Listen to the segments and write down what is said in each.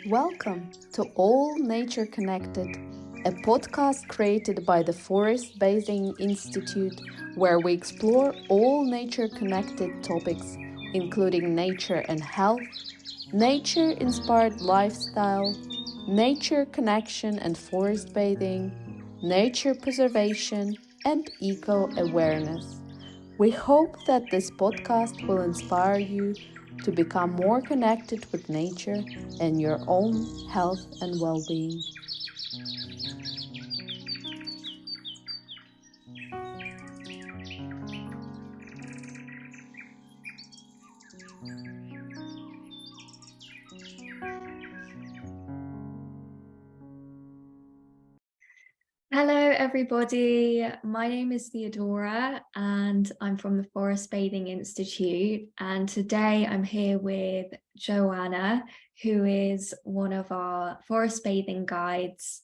Welcome to All Nature Connected, a podcast created by the Forest Bathing Institute, where we explore all nature-connected topics, including nature and health, nature-inspired lifestyle, nature connection and forest bathing, nature preservation, and eco-awareness. We hope that this podcast will inspire you to become more connected with nature and your own health and well-being. Hello everybody, my name is Theodora and I'm from the Forest Bathing Institute, and today I'm here with Joanna, who is one of our forest bathing guides,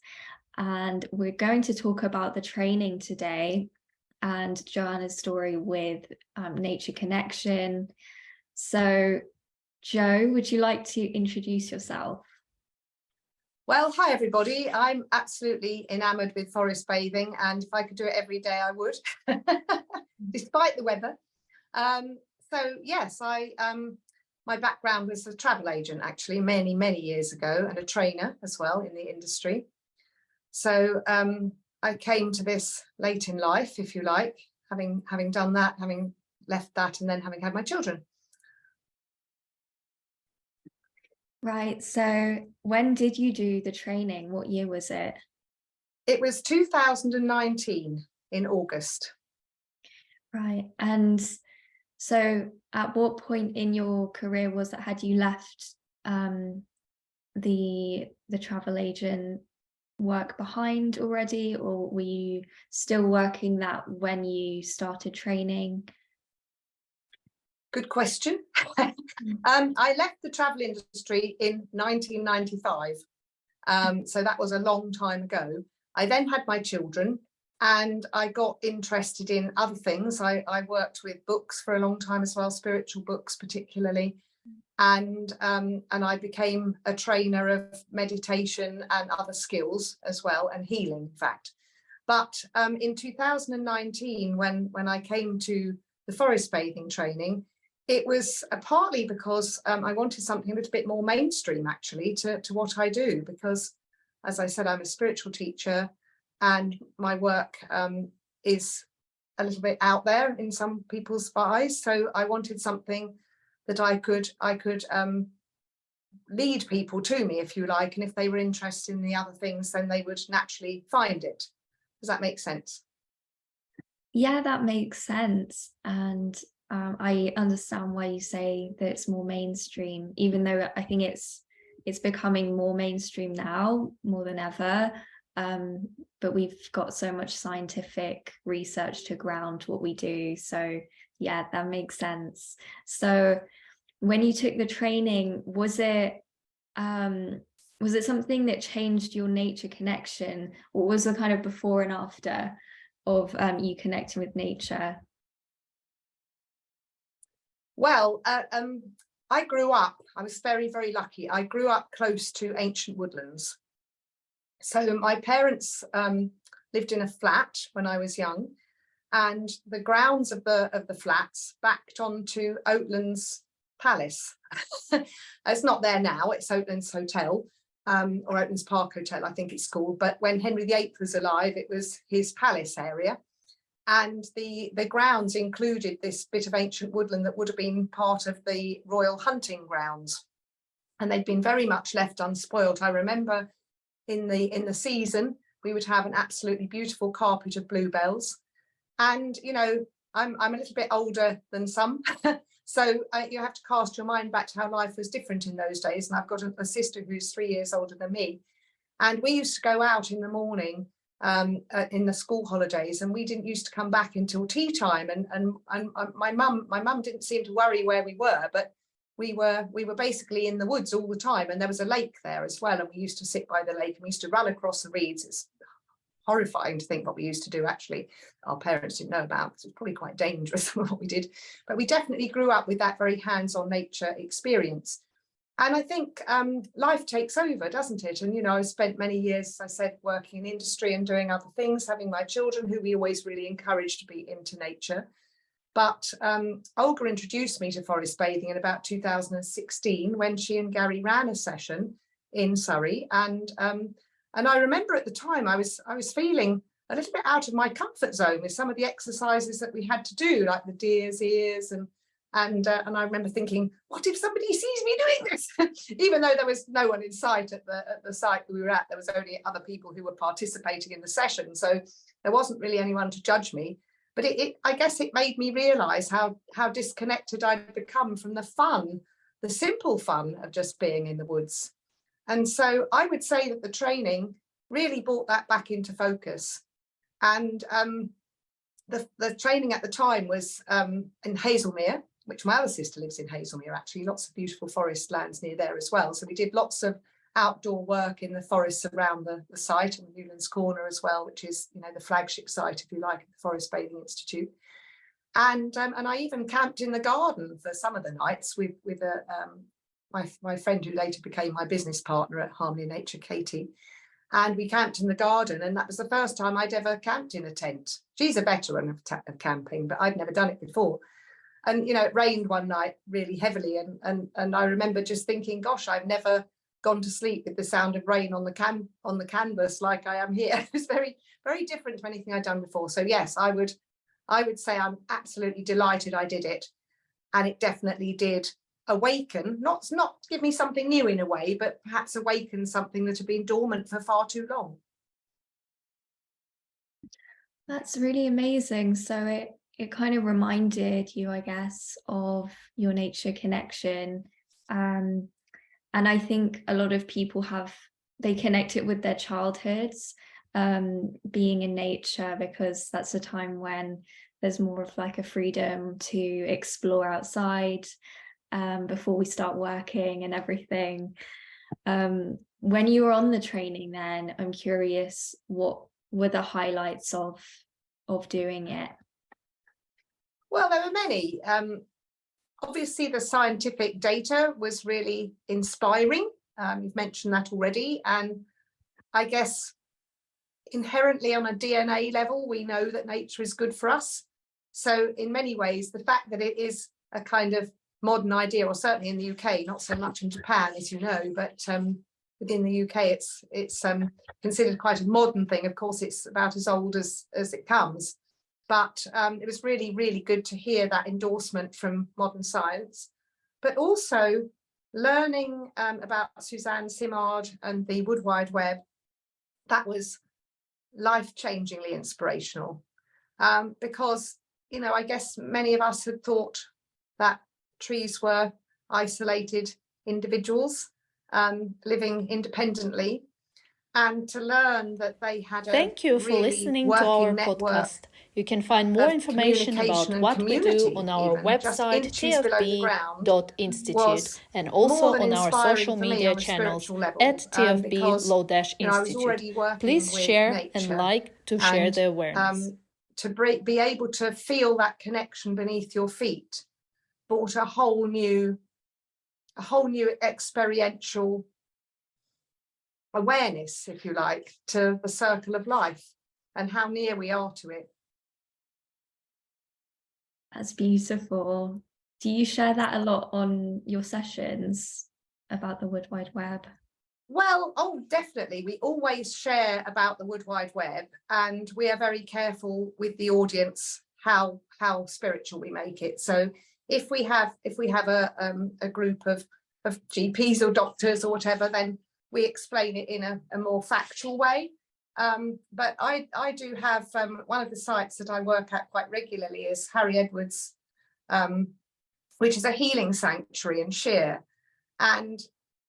and we're going to talk about the training today and Joanna's story with nature connection. So Jo, would you like to introduce yourself? Well, hi everybody. I'm absolutely enamoured with forest bathing, and if I could do it every day, I would, despite the weather. So yes, my background was a travel agent actually many years ago, and a trainer as well in the industry. So I came to this late in life, if you like, having done that, having left that, and then having had my children. Right, so when did you do the training? What year was it? It was 2019 in August. Right, and so at what point in your career was that? Had you left the travel agent work behind already, or were you still working that when you started training? Good question. I left the travel industry in 1995, so that was a long time ago. I then had my children and I got interested in other things. I worked with books for a long time as well, spiritual books particularly, and I became a trainer of meditation and other skills as well, and healing in fact. But in 2019, when I came to the forest bathing training, it was partly because I wanted something a little bit more mainstream actually to what I do, because as I said, I'm a spiritual teacher and my work is a little bit out there in some people's eyes. So I wanted something that I could lead people to me, if you like, and if they were interested in the other things, then they would naturally find it. Does that make sense? Yeah, that makes sense. And I understand why you say that it's more mainstream, even though I think it's becoming more mainstream now more than ever. But we've got so much scientific research to ground what we do. So yeah, that makes sense. So when you took the training, was it something that changed your nature connection? What was the kind of before and after of you connecting with nature? Well, I grew up, I was very lucky. I grew up close to ancient woodlands. So my parents lived in a flat when I was young, and the grounds of the flats backed onto Oatlands Palace. It's not there now, it's Oatlands Hotel, or Oatlands Park Hotel, I think it's called. But when Henry VIII was alive, it was his palace area. And the grounds included this bit of ancient woodland that would have been part of the royal hunting grounds. And they'd been very much left unspoilt. I remember in the season, we would have an absolutely beautiful carpet of bluebells. And, you know, I'm a little bit older than some. So you have to cast your mind back to how life was different in those days. And I've got a sister who's 3 years older than me. And we used to go out in the morning in the school holidays, and we didn't used to come back until tea time, and my mum didn't seem to worry where we were, but we were basically in the woods all the time, and there was a lake there as well, and we used to sit by the lake and we used to run across the reeds. It's horrifying to think what we used to do actually. Our parents didn't know about, because it was probably quite dangerous what we did, but we definitely grew up with that very hands-on nature experience. And I think life takes over, doesn't it? And, you know, I spent many years, as I said, working in industry and doing other things, having my children, who we always really encouraged to be into nature. But Olga introduced me to forest bathing in about 2016 when she and Gary ran a session in Surrey. And I remember at the time I was feeling a little bit out of my comfort zone with some of the exercises that we had to do, like the deer's ears. And I remember thinking, what if somebody sees me doing this? Even though there was no one in sight at the site we were at, there was only other people who were participating in the session. So there wasn't really anyone to judge me. But I guess it made me realise how disconnected I'd become from the fun, the simple fun of just being in the woods. And so I would say that the training really brought that back into focus. And the training at the time was in Hazelmere, which my other sister lives in Hazelmere, actually, lots of beautiful forest lands near there as well. So we did lots of outdoor work in the forests around the site, and Newlands Corner as well, which is, you know, the flagship site, if you like, of the Forest Bathing Institute. And I even camped in the garden for some of the nights with my friend who later became my business partner at Harmony Nature, Katie. And we camped in the garden, and that was the first time I'd ever camped in a tent. She's a veteran of camping, but I'd never done it before. And, you know, it rained one night really heavily, and I remember just thinking, gosh, I've never gone to sleep with the sound of rain on the canvas like I am here. It was very, very different to anything I'd done before. So yes, I would say I'm absolutely delighted I did it, and it definitely did awaken, not give me something new in a way, but perhaps awaken something that had been dormant for far too long. That's really amazing. So it kind of reminded you, I guess, of your nature connection. And I think a lot of people they connect it with their childhoods, being in nature, because that's a time when there's more of like a freedom to explore outside before we start working and everything. When you were on the training then, I'm curious, what were the highlights of doing it? Well, there were many. Obviously, the scientific data was really inspiring. You've mentioned that already. And I guess inherently on a DNA level, we know that nature is good for us. So in many ways, the fact that it is a kind of modern idea, or certainly in the UK, not so much in Japan, as you know, but within the UK, it's considered quite a modern thing. Of course, it's about as old as it comes. But it was really, really good to hear that endorsement from modern science. But also learning about Suzanne Simard and the Wood Wide Web, that was life-changingly inspirational. Because, you know, I guess many of us had thought that trees were isolated individuals living independently. And to learn that they had Thank you for listening to our podcast. You can find more information about what we do on our website tfb.institute and also on our social media channels at tfb-institute. Please share and like to share the awareness. To be able to feel that connection beneath your feet brought a whole new experiential awareness, if you like, to the circle of life and how near we are to it. That's beautiful. Do you share that a lot on your sessions about the Wood Wide Web? Well, oh, definitely. We always share about the Wood Wide Web, and we are very careful with the audience how spiritual we make it. So if we have a group of GPs or doctors or whatever, then we explain it in a more factual way. But I do have one of the sites that I work at quite regularly is Harry Edwards, which is a healing sanctuary in Sheer. And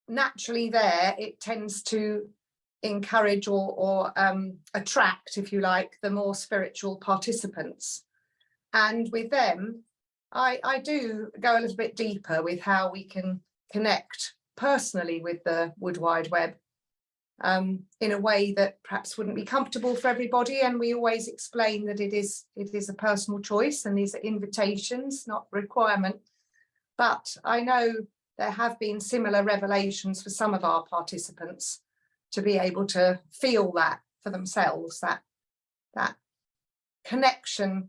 naturally there, it tends to encourage or attract, if you like, the more spiritual participants. And with them, I do go a little bit deeper with how we can connect personally with the Wood Wide Web in a way that perhaps wouldn't be comfortable for everybody. And we always explain that it is a personal choice, and these are invitations, not requirement. But I know there have been similar revelations for some of our participants to be able to feel that for themselves, that connection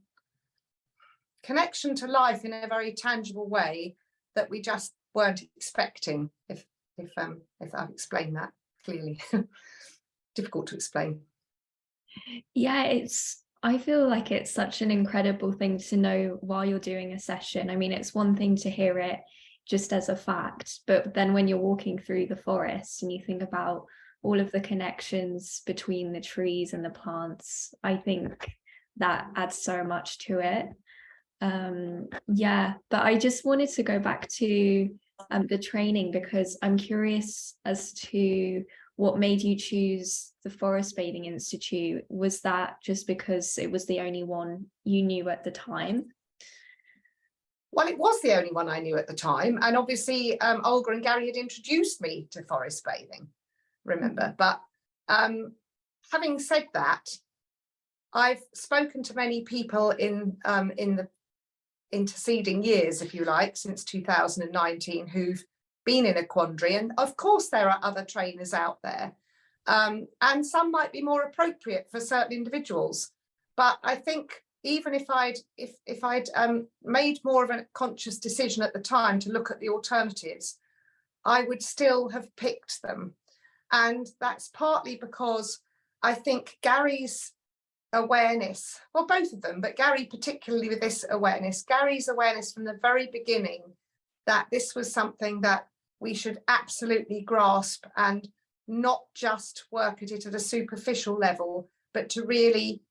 to life in a very tangible way that we just weren't expecting, if I've explained that clearly. Difficult to explain. Yeah, I feel like it's such an incredible thing to know while you're doing a session. I mean, it's one thing to hear it just as a fact, but then when you're walking through the forest and you think about all of the connections between the trees and the plants, I think that adds so much to it. Yeah, but I just wanted to go back to the training, because I'm curious as to what made you choose the Forest Bathing Institute. Was that just because it was the only one you knew at the time? Well, it was the only one I knew at the time, and obviously Olga and Gary had introduced me to forest bathing, remember. But having said that, I've spoken to many people in the interceding years, if you like, since 2019, who've been in a quandary, and of course there are other trainers out there, and some might be more appropriate for certain individuals. But I think even if I'd made more of a conscious decision at the time to look at the alternatives, I would still have picked them. And that's partly because I think Gary's awareness, well, both of them, but Gary particularly with this awareness, Gary's awareness from the very beginning that this was something that we should absolutely grasp and not just work at it at a superficial level, but to really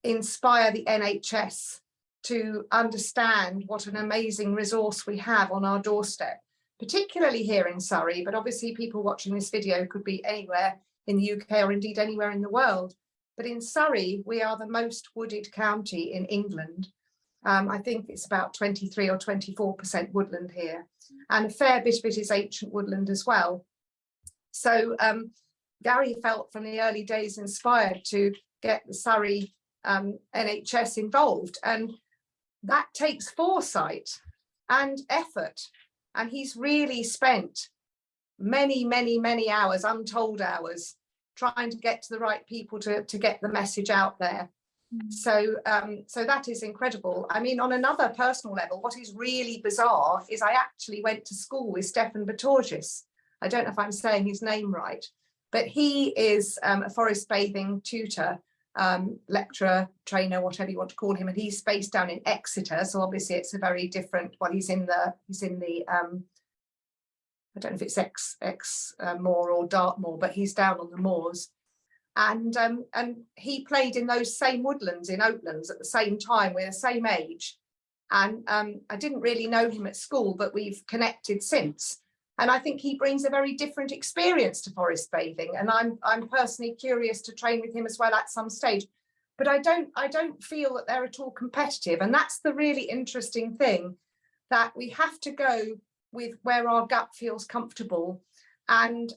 inspire the NHS to understand what an amazing resource we have on our doorstep, particularly here in Surrey, but obviously people watching this video could be anywhere in the UK or indeed anywhere in the world. But in Surrey, we are the most wooded county in England. I think it's about 23 or 24% woodland here, and a fair bit of it is ancient woodland as well. So Gary felt from the early days inspired to get the Surrey NHS involved, and that takes foresight and effort, and he's really spent many hours, untold hours, trying to get to the right people to get the message out there. So that is incredible. I mean, on another personal level, what is really bizarre is I actually went to school with Stefan Batorgis. I don't know if I'm saying his name right, but he is a forest bathing tutor, lecturer, trainer, whatever you want to call him, and he's based down in Exeter. So obviously it's a very different, well, he's in the I don't know if it's Exmoor or Dartmoor, but he's down on the moors. And he played in those same woodlands in Oatlands at the same time. We're the same age. And I didn't really know him at school, but we've connected since. And I think he brings a very different experience to forest bathing. And I'm personally curious to train with him as well at some stage. But I don't feel that they're at all competitive. And that's the really interesting thing, that we have to go with where our gut feels comfortable. And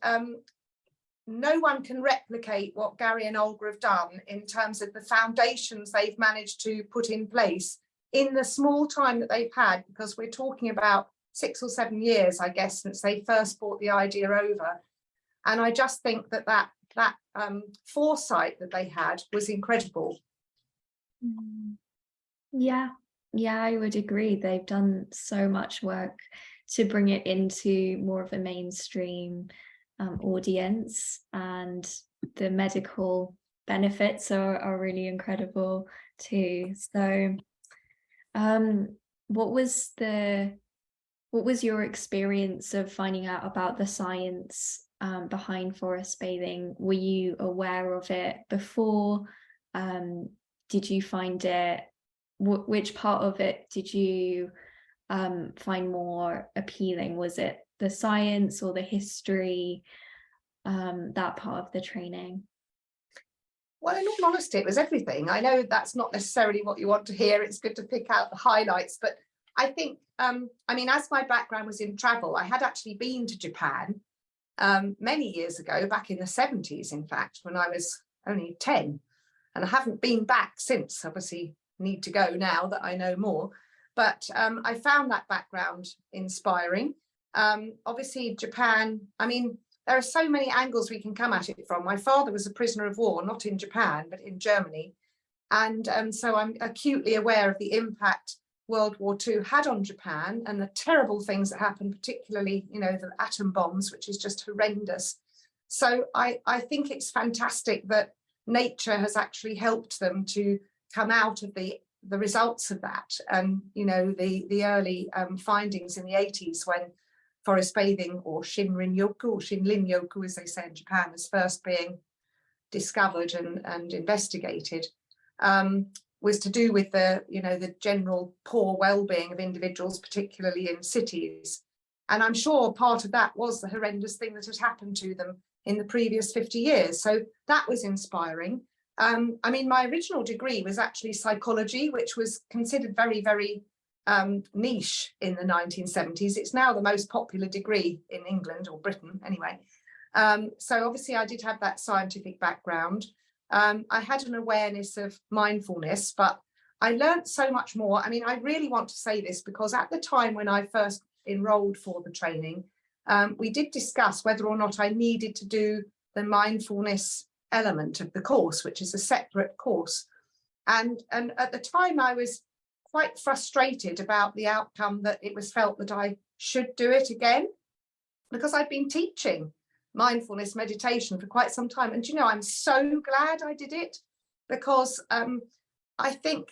no one can replicate what Gary and Olga have done in terms of the foundations they've managed to put in place in the small time that they've had, because we're talking about 6 or 7 years, I guess, since they first brought the idea over. And I just think that foresight that they had was incredible. Yeah, I would agree. They've done so much work to bring it into more of a mainstream audience, and the medical benefits are really incredible too. So what was your experience of finding out about the science behind forest bathing? Were you aware of it before? Did you find it, which part of it did you find more appealing? Was it the science or the history, that part of the training? Well, in all honesty, it was everything. I know that's not necessarily what you want to hear. It's good to pick out the highlights, but I think, I mean, as my background was in travel, I had actually been to Japan many years ago, back in the 70s, in fact, when I was only 10, and I haven't been back since. Obviously need to go now that I know more. But I found that background inspiring. Obviously Japan, I mean, there are so many angles we can come at it from. My father was a prisoner of war, not in Japan, but in Germany. And so I'm acutely aware of the impact World War II had on Japan and the terrible things that happened, particularly, you know, the atom bombs, which is just horrendous. So I think it's fantastic that nature has actually helped them to come out of the results of that. And, you know, the early findings in the 80s when forest bathing, or Shinrin-yoku, or Shinrin-yoku, as they say in Japan, was first being discovered and investigated, was to do with the, you know, the general poor well-being of individuals, particularly in cities. And I'm sure part of that was the horrendous thing that had happened to them in the previous 50 years. So that was inspiring. I mean, my original degree was actually psychology, which was considered very, very niche in the 1970s. It's now the most popular degree in England, or Britain anyway. So obviously I did have that scientific background. I had an awareness of mindfulness, but I learned so much more. I mean, I really want to say this because at the time when I first enrolled for the training, we did discuss whether or not I needed to do the mindfulness element of the course, which is a separate course. And at the time I was quite frustrated about the outcome, that it was felt that I should do it again, because I'd been teaching mindfulness meditation for quite some time. And you know, I'm so glad I did it, because I think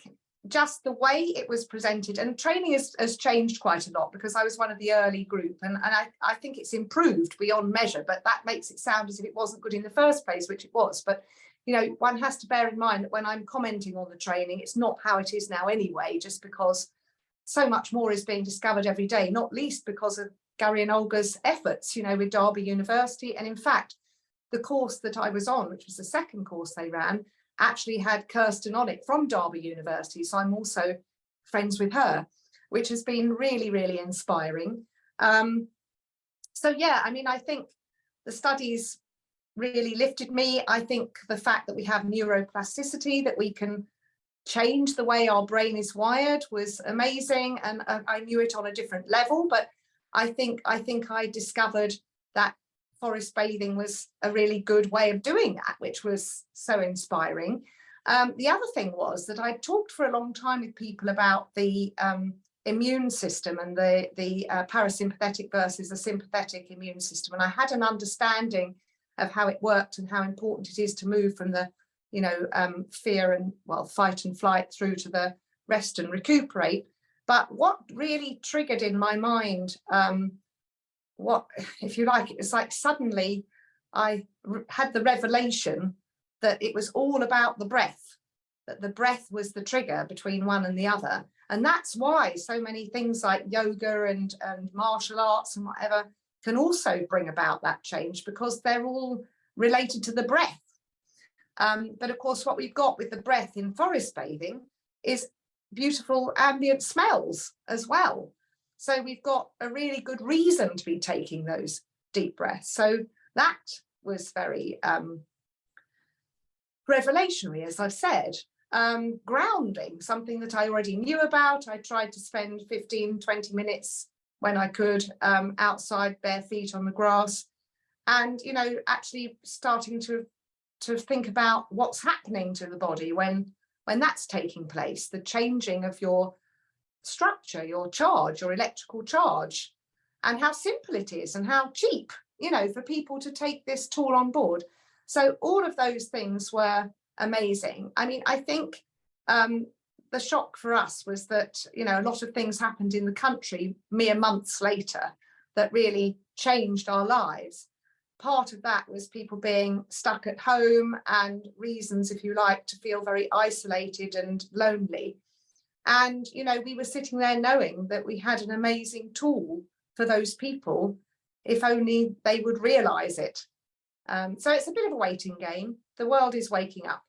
just the way it was presented, and training has changed quite a lot, because I was one of the early group, and I think it's improved beyond measure, but that makes it sound as if it wasn't good in the first place, which it was. But you know, one has to bear in mind that when I'm commenting on the training, it's not how it is now anyway, just because so much more is being discovered every day, not least because of Gary and Olga's efforts, you know, with Derby University. And in fact, the course that I was on, which was the second course they ran, actually had Kirsten on it from Derby University. So I'm also friends with her, which has been really, really inspiring. So yeah, I mean, I think the studies really lifted me. I think the fact that we have neuroplasticity, that we can change the way our brain is wired, was amazing. And I knew it on a different level, but I think I discovered that forest bathing was a really good way of doing that, which was so inspiring. The other thing was that I talked for a long time with people about the immune system and the parasympathetic versus the sympathetic immune system. And I had an understanding of how it worked and how important it is to move from the, you know, fear and, well, fight and flight through to the rest and recuperate. But what really triggered in my mind, what, if you like, it was like suddenly I had the revelation that it was all about the breath, that the breath was the trigger between one and the other. And that's why so many things like yoga and martial arts and whatever can also bring about that change, because they're all related to the breath. But of course, what we've got with the breath in forest bathing is beautiful ambient smells as well. So we've got a really good reason to be taking those deep breaths. So that was very revelationary, as I've said. Grounding, something that I already knew about. I tried to spend 15-20 minutes when I could outside, bare feet on the grass, and you know, actually starting to think about what's happening to the body when that's taking place, the changing of your structure, your charge, your electrical charge, and how simple it is and how cheap, you know, for people to take this tool on board. So all of those things were amazing. I mean, I think the shock for us was that, you know, a lot of things happened in the country mere months later that really changed our lives. Part of that was people being stuck at home and reasons, if you like, to feel very isolated and lonely. And, you know, we were sitting there knowing that we had an amazing tool for those people, if only they would realise it. So it's a bit of a waiting game. The world is waking up,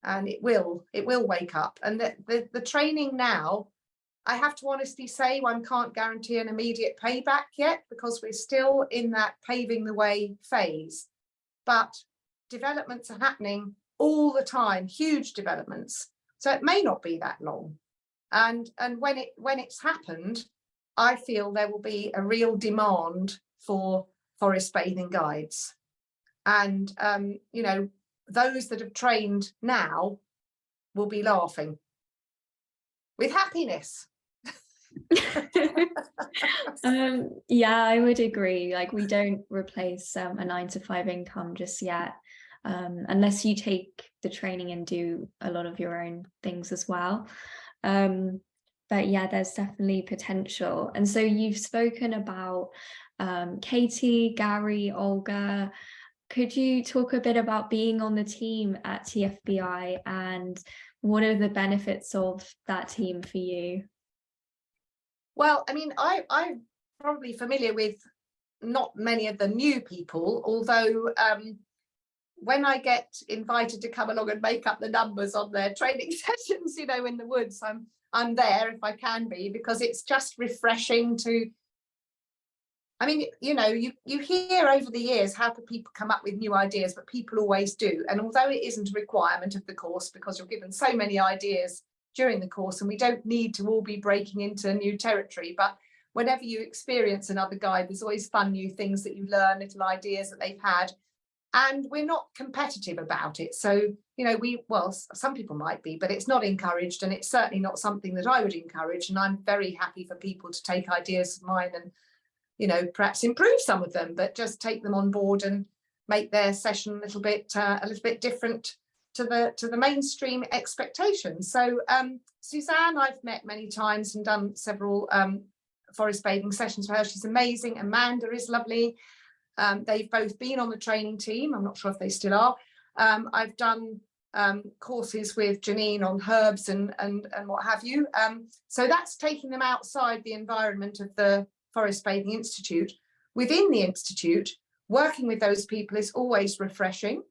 and it will wake up. And the training now, I have to honestly say, one can't guarantee an immediate payback yet, because we're still in that paving the way phase. But developments are happening all the time, huge developments. So it may not be that long. And when it's happened, I feel there will be a real demand for forest bathing guides. And, you know, those that have trained now will be laughing with happiness. Yeah, I would agree. Like, we don't replace a 9-to-5 income just yet, unless you take the training and do a lot of your own things as well. But yeah, there's definitely potential. And so you've spoken about Katie, Gary, Olga. Could you talk a bit about being on the team at TFBI and what are the benefits of that team for you? Well, I mean, I'm probably familiar with not many of the new people, although when I get invited to come along and make up the numbers on their training sessions, you know, in the woods, I'm there if I can be, because it's just refreshing to, I mean, you know, you hear over the years how people come up with new ideas, but people always do. And although it isn't a requirement of the course, because you're given so many ideas during the course and we don't need to all be breaking into new territory, but whenever you experience another guide, there's always fun new things that you learn, little ideas that they've had. And we're not competitive about it. So, you know, well, some people might be, but it's not encouraged, and it's certainly not something that I would encourage. And I'm very happy for people to take ideas of mine and, you know, perhaps improve some of them, but just take them on board and make their session a little bit different to the mainstream expectations. So Suzanne, I've met many times and done several forest bathing sessions for her. She's amazing. Amanda is lovely. They've both been on the training team. I'm not sure if they still are. I've done courses with Janine on herbs and what have you. So that's taking them outside the environment of the Forest Bathing Institute. Within the Institute, working with those people is always refreshing.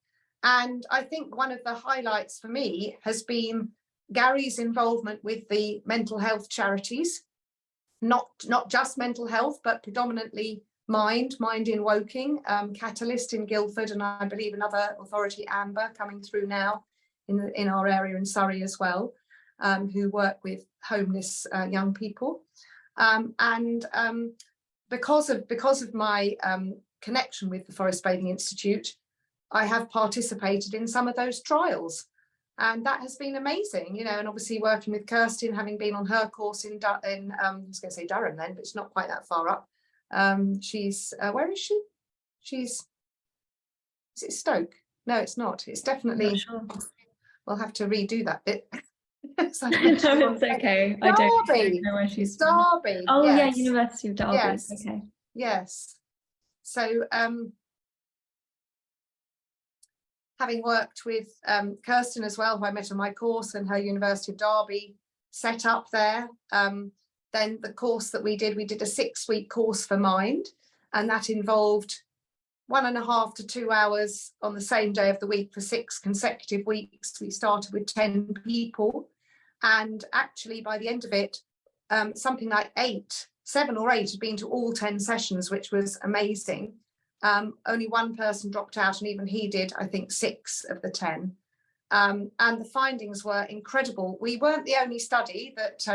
And I think one of the highlights for me has been Gary's involvement with the mental health charities, not just mental health, but predominantly Mind in Woking, Catalyst in Guildford, and I believe another authority, Amber, coming through now in our area in Surrey as well, who work with homeless young people. Because of my connection with the Forest Bathing Institute, I have participated in some of those trials, and that has been amazing, you know. And obviously working with Kirsten, having been on her course in I was going to say Durham then, but it's not quite that far up. She's where is she? Is it Stoke? No, it's not. It's definitely. Sure. We'll have to redo that bit. It's okay. I don't know where she's from. Derby. Oh yes. Yeah, University of Derby. Yes. Okay. Yes. So having worked with Kirsten as well, who I met on my course, and her University of Derby set up there. Then the course that we did a 6-week course for Mind, and that involved 1.5 to 2 hours on the same day of the week for 6 consecutive weeks. We started with 10 people, and actually by the end of it, something like 7 or 8 had been to all 10 sessions, which was amazing. Only one person dropped out, and even he did, I think, 6 of the 10. And the findings were incredible. We weren't the only study that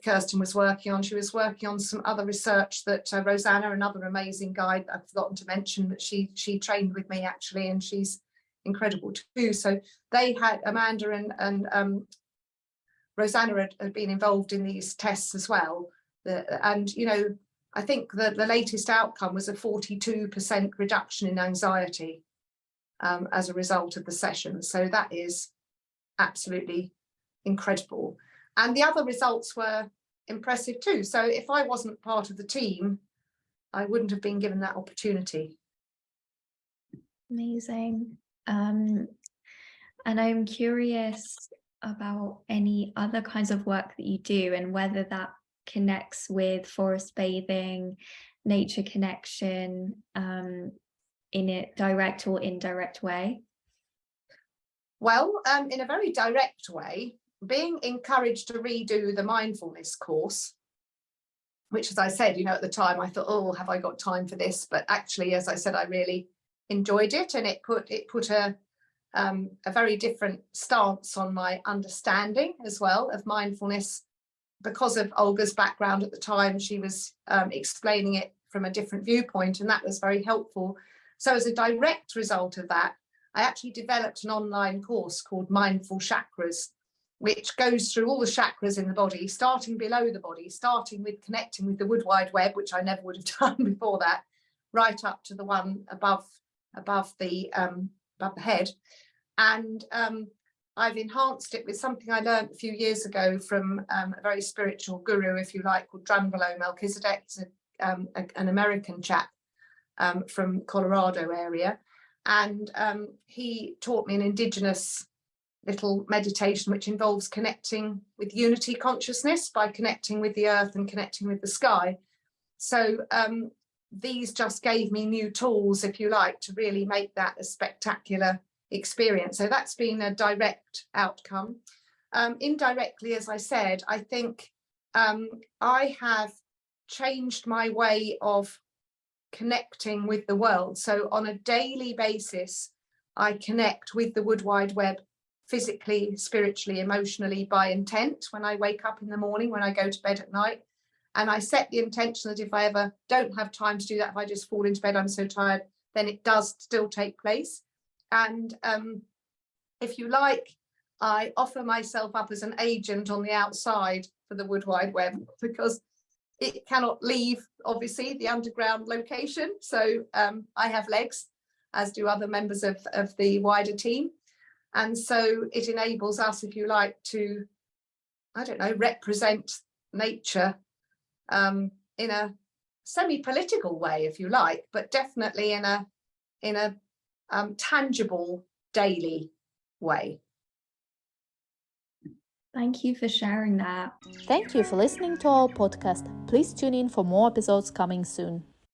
Kirsten was working on. She was working on some other research that Rosanna, another amazing guide I've forgotten to mention, that she trained with me actually, and she's incredible too. So they had, Amanda and Rosanna had been involved in these tests as well. And, you know, I think that the latest outcome was a 42% reduction in anxiety as a result of the session. So that is absolutely incredible. And the other results were impressive too. So if I wasn't part of the team, I wouldn't have been given that opportunity. Amazing. And I'm curious about any other kinds of work that you do and whether that connects with forest bathing, nature connection, in a direct or indirect way. Well, in a very direct way, being encouraged to redo the mindfulness course, which, as I said, you know, at the time I thought, oh, have I got time for this? But actually, as I said, I really enjoyed it, and it put a very different stance on my understanding as well of mindfulness because of Olga's background at the time, she was explaining it from a different viewpoint, and that was very helpful. So as a direct result of that, I actually developed an online course called Mindful Chakras, which goes through all the chakras in the body, starting below the body, starting with connecting with the Wood Wide Web, which I never would have done before that, right up to the one above the head. And I've enhanced it with something I learned a few years ago from a very spiritual guru, if you like, called Drunvalo Melchizedek. He's an American chap from Colorado area. And he taught me an indigenous little meditation which involves connecting with unity consciousness by connecting with the earth and connecting with the sky. So these just gave me new tools, if you like, to really make that a spectacular experience. So that's been a direct outcome. Indirectly, as I said, I think I have changed my way of connecting with the world. So on a daily basis, I connect with the Wood Wide Web physically, spiritually, emotionally, by intent. When I wake up in the morning, when I go to bed at night, and I set the intention that if I ever don't have time to do that, if I just fall into bed, I'm so tired, then it does still take place. And if you like, I offer myself up as an agent on the outside for the Wood Wide Web, because it cannot leave, obviously, the underground location. So I have legs, as do other members of the wider team. And so it enables us, if you like, to, I don't know, represent nature in a semi-political way, if you like, but definitely in a tangible daily way. Thank you for sharing that. Thank you for listening to our podcast. Please tune in for more episodes coming soon.